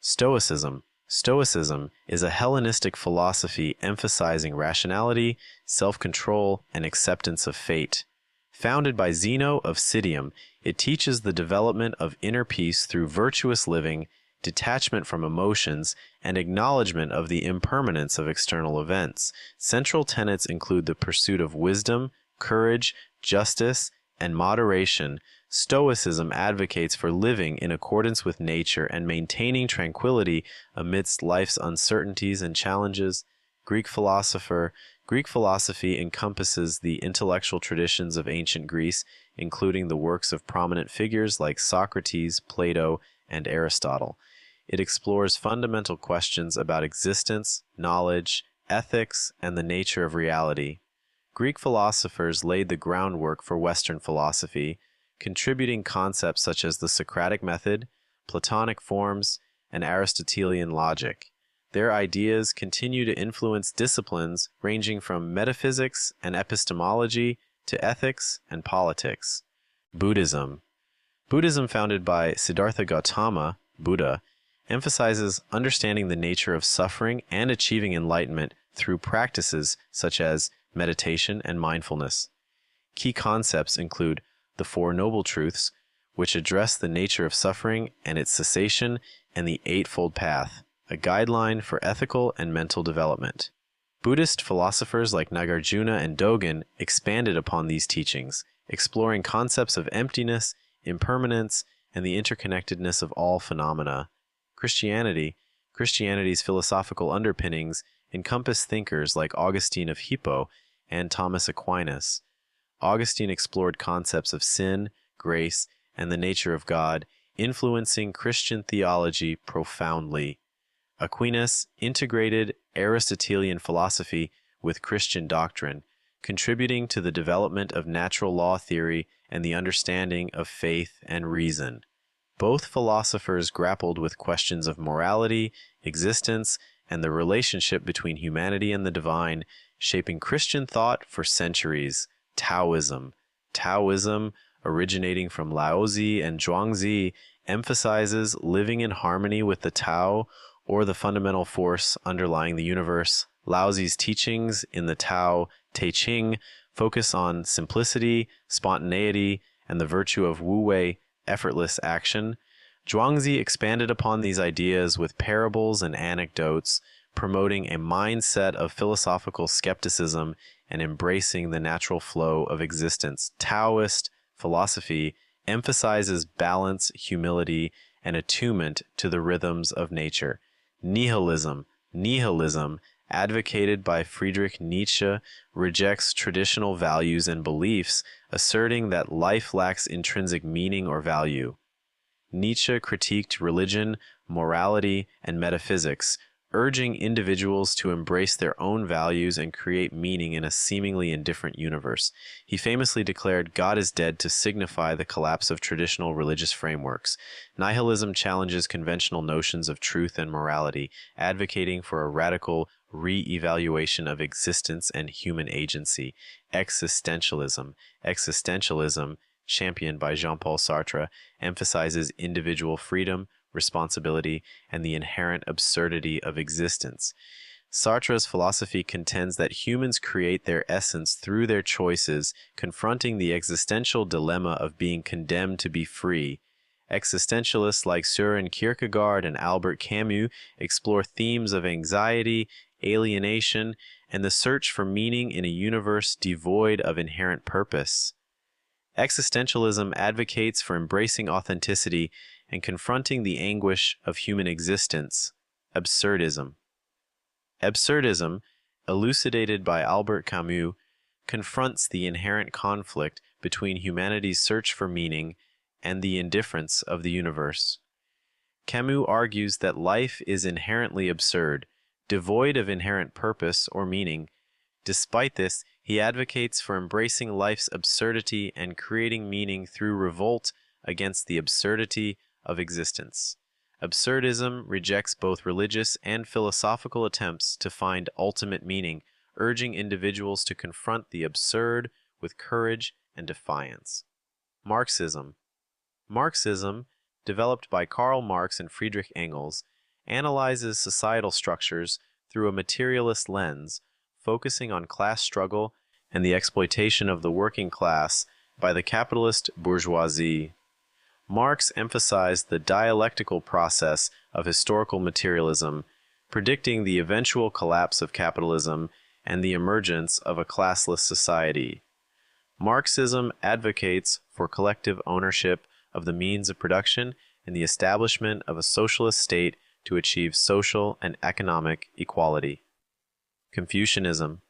Stoicism. Stoicism is a Hellenistic philosophy emphasizing rationality, self-control, and acceptance of fate. Founded by Zeno of Citium, it teaches the development of inner peace through virtuous living, detachment from emotions, and acknowledgement of the impermanence of external events. Central tenets include the pursuit of wisdom, courage, justice, and moderation. Stoicism advocates for living in accordance with nature and maintaining tranquility amidst life's uncertainties and challenges. Greek philosophy encompasses the intellectual traditions of ancient Greece, including the works of prominent figures like Socrates, Plato, and Aristotle. It explores fundamental questions about existence, knowledge, ethics, and the nature of reality. Greek philosophers laid the groundwork for Western philosophy, contributing concepts such as the Socratic method, Platonic forms, and Aristotelian logic. Their ideas continue to influence disciplines ranging from metaphysics and epistemology to ethics and politics. Buddhism. Buddhism, founded by Siddhartha Gautama, Buddha, emphasizes understanding the nature of suffering and achieving enlightenment through practices such as meditation and mindfulness. Key concepts include the Four Noble Truths, which address the nature of suffering and its cessation, and the Eightfold Path, a guideline for ethical and mental development. Buddhist philosophers like Nagarjuna and Dogen expanded upon these teachings, exploring concepts of emptiness, impermanence, and the interconnectedness of all phenomena. Christianity's philosophical underpinnings encompass thinkers like Augustine of Hippo and Thomas Aquinas. Augustine explored concepts of sin, grace, and the nature of God, influencing Christian theology profoundly. Aquinas integrated Aristotelian philosophy with Christian doctrine, contributing to the development of natural law theory and the understanding of faith and reason. Both philosophers grappled with questions of morality, existence, and the relationship between humanity and the divine, shaping Christian thought for centuries. Taoism, originating from Laozi and Zhuangzi, emphasizes living in harmony with the Tao, or the fundamental force underlying the universe. Laozi's teachings in the Tao Te Ching focus on simplicity, spontaneity, and the virtue of wu-wei, effortless action. Zhuangzi expanded upon these ideas with parables and anecdotes, promoting a mindset of philosophical skepticism and embracing the natural flow of existence. Taoist philosophy emphasizes balance, humility, and attunement to the rhythms of nature. Nihilism, advocated by Friedrich Nietzsche, rejects traditional values and beliefs, asserting that life lacks intrinsic meaning or value. Nietzsche critiqued religion, morality, and metaphysics, urging individuals to embrace their own values and create meaning in a seemingly indifferent universe. He famously declared God is dead to signify the collapse of traditional religious frameworks. Nihilism challenges conventional notions of truth and morality, advocating for a radical re-evaluation of existence and human agency. Existentialism, championed by Jean-Paul Sartre, emphasizes individual freedom, responsibility, and the inherent absurdity of existence. Sartre's philosophy contends that humans create their essence through their choices, confronting the existential dilemma of being condemned to be free. Existentialists like Søren Kierkegaard and Albert Camus explore themes of anxiety, alienation, and the search for meaning in a universe devoid of inherent purpose. Existentialism advocates for embracing authenticity and confronting the anguish of human existence. Absurdism, elucidated by Albert Camus, confronts the inherent conflict between humanity's search for meaning and the indifference of the universe. Camus argues that life is inherently absurd, devoid of inherent purpose or meaning. Despite this, he advocates for embracing life's absurdity and creating meaning through revolt against the absurdity of existence. Absurdism rejects both religious and philosophical attempts to find ultimate meaning, urging individuals to confront the absurd with courage and defiance. Marxism, developed by Karl Marx and Friedrich Engels, analyzes societal structures through a materialist lens, focusing on class struggle and the exploitation of the working class by the capitalist bourgeoisie. Marx emphasized the dialectical process of historical materialism, predicting the eventual collapse of capitalism and the emergence of a classless society. Marxism advocates for collective ownership of the means of production and the establishment of a socialist state to achieve social and economic equality. Confucianism.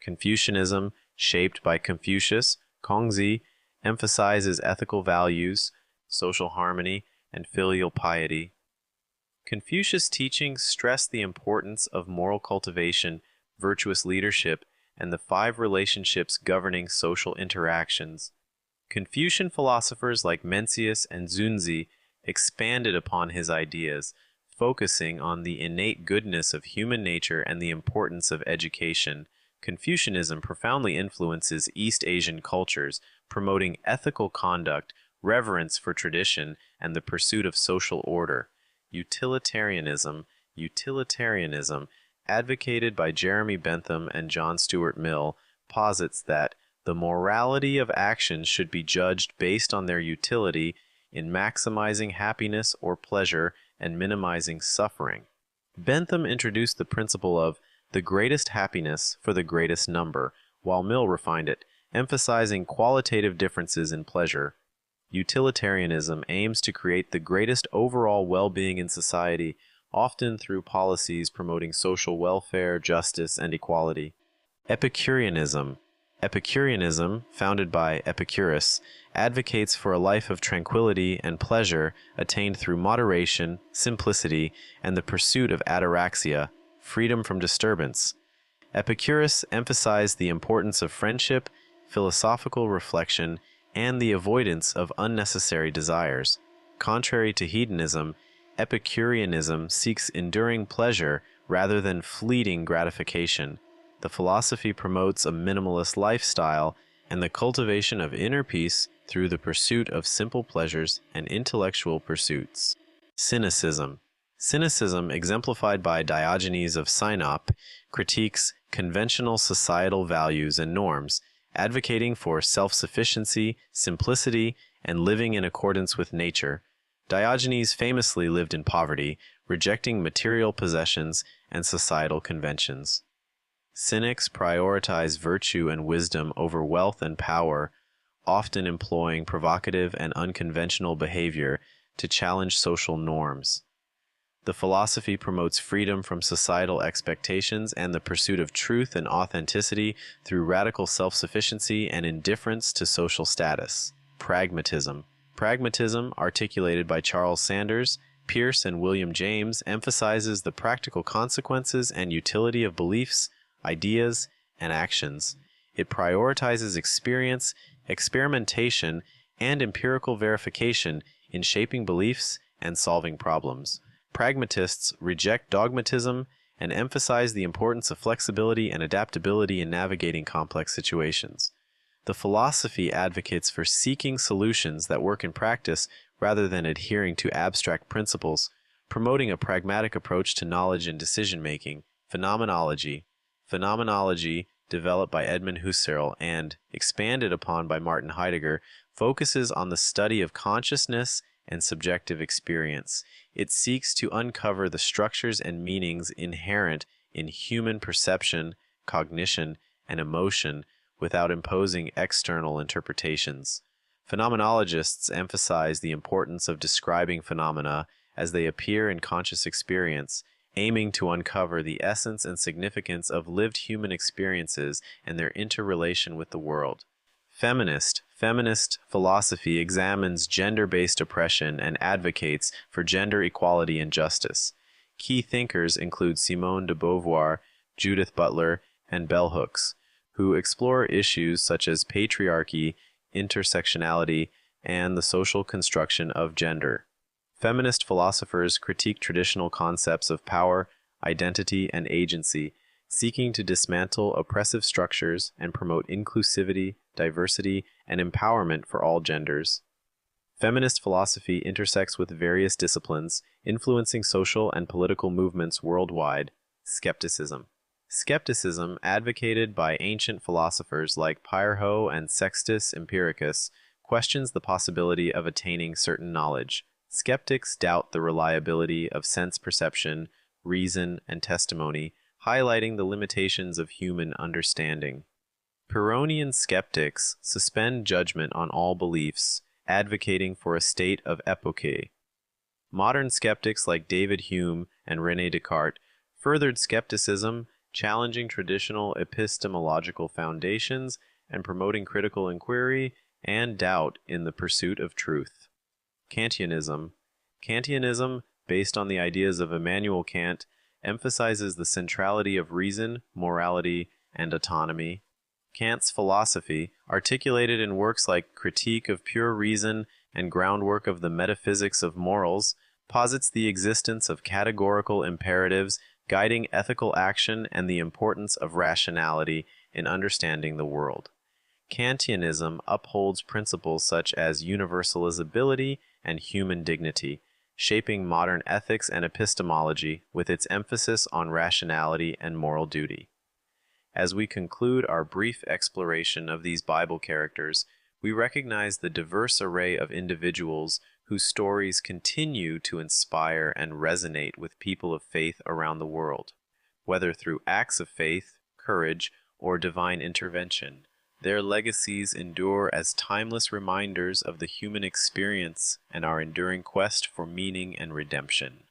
Confucianism, shaped by Confucius, Kongzi, emphasizes ethical values, social harmony, and filial piety. Confucius' teachings stress the importance of moral cultivation, virtuous leadership, and the 5 relationships governing social interactions. Confucian philosophers like Mencius and Zunzi expanded upon his ideas, focusing on the innate goodness of human nature and the importance of education. Confucianism profoundly influences East Asian cultures, promoting ethical conduct, reverence for tradition, and the pursuit of social order. Utilitarianism, advocated by Jeremy Bentham and John Stuart Mill, posits that the morality of actions should be judged based on their utility in maximizing happiness or pleasure and minimizing suffering. Bentham introduced the principle of the greatest happiness for the greatest number, while Mill refined it, emphasizing qualitative differences in pleasure. Utilitarianism aims to create the greatest overall well-being in society, often through policies promoting social welfare, justice, and equality. Epicureanism, founded by Epicurus, advocates for a life of tranquility and pleasure attained through moderation, simplicity, and the pursuit of ataraxia, freedom from disturbance. Epicurus emphasized the importance of friendship, philosophical reflection, and the avoidance of unnecessary desires. Contrary to hedonism, Epicureanism seeks enduring pleasure rather than fleeting gratification. The philosophy promotes a minimalist lifestyle and the cultivation of inner peace through the pursuit of simple pleasures and intellectual pursuits. Cynicism, exemplified by Diogenes of Sinope, critiques conventional societal values and norms, advocating for self-sufficiency, simplicity, and living in accordance with nature. Diogenes famously lived in poverty, rejecting material possessions and societal conventions. Cynics prioritize virtue and wisdom over wealth and power, often employing provocative and unconventional behavior to challenge social norms. The philosophy promotes freedom from societal expectations and the pursuit of truth and authenticity through radical self-sufficiency and indifference to social status. Pragmatism, articulated by Charles Sanders, Peirce, and William James, emphasizes the practical consequences and utility of beliefs, ideas, and actions. It prioritizes experience, experimentation, and empirical verification in shaping beliefs and solving problems. Pragmatists reject dogmatism and emphasize the importance of flexibility and adaptability in navigating complex situations. The philosophy advocates for seeking solutions that work in practice rather than adhering to abstract principles, promoting a pragmatic approach to knowledge and decision-making. Phenomenology, developed by Edmund Husserl and expanded upon by Martin Heidegger, focuses on the study of consciousness and subjective experience. It seeks to uncover the structures and meanings inherent in human perception, cognition, and emotion without imposing external interpretations. Phenomenologists emphasize the importance of describing phenomena as they appear in conscious experience, aiming to uncover the essence and significance of lived human experiences and their interrelation with the world. Feminist philosophy examines gender-based oppression and advocates for gender equality and justice. Key thinkers include Simone de Beauvoir, Judith Butler, and bell hooks, who explore issues such as patriarchy, intersectionality, and the social construction of gender. Feminist philosophers critique traditional concepts of power, identity, and agency, seeking to dismantle oppressive structures and promote inclusivity, diversity, and empowerment for all genders. Feminist philosophy intersects with various disciplines, influencing social and political movements worldwide. Skepticism. Skepticism, advocated by ancient philosophers like Pyrrho and Sextus Empiricus, questions the possibility of attaining certain knowledge. Skeptics doubt the reliability of sense perception, reason, and testimony, highlighting the limitations of human understanding. Pyrrhonian skeptics suspend judgment on all beliefs, advocating for a state of epoche. Modern skeptics like David Hume and René Descartes furthered skepticism, challenging traditional epistemological foundations and promoting critical inquiry and doubt in the pursuit of truth. Kantianism. Kantianism, based on the ideas of Immanuel Kant, emphasizes the centrality of reason, morality, and autonomy. Kant's philosophy, articulated in works like Critique of Pure Reason and Groundwork of the Metaphysics of Morals, posits the existence of categorical imperatives guiding ethical action and the importance of rationality in understanding the world. Kantianism upholds principles such as universalizability and human dignity, shaping modern ethics and epistemology with its emphasis on rationality and moral duty. As we conclude our brief exploration of these Bible characters, we recognize the diverse array of individuals whose stories continue to inspire and resonate with people of faith around the world. Whether through acts of faith, courage, or divine intervention, their legacies endure as timeless reminders of the human experience and our enduring quest for meaning and redemption.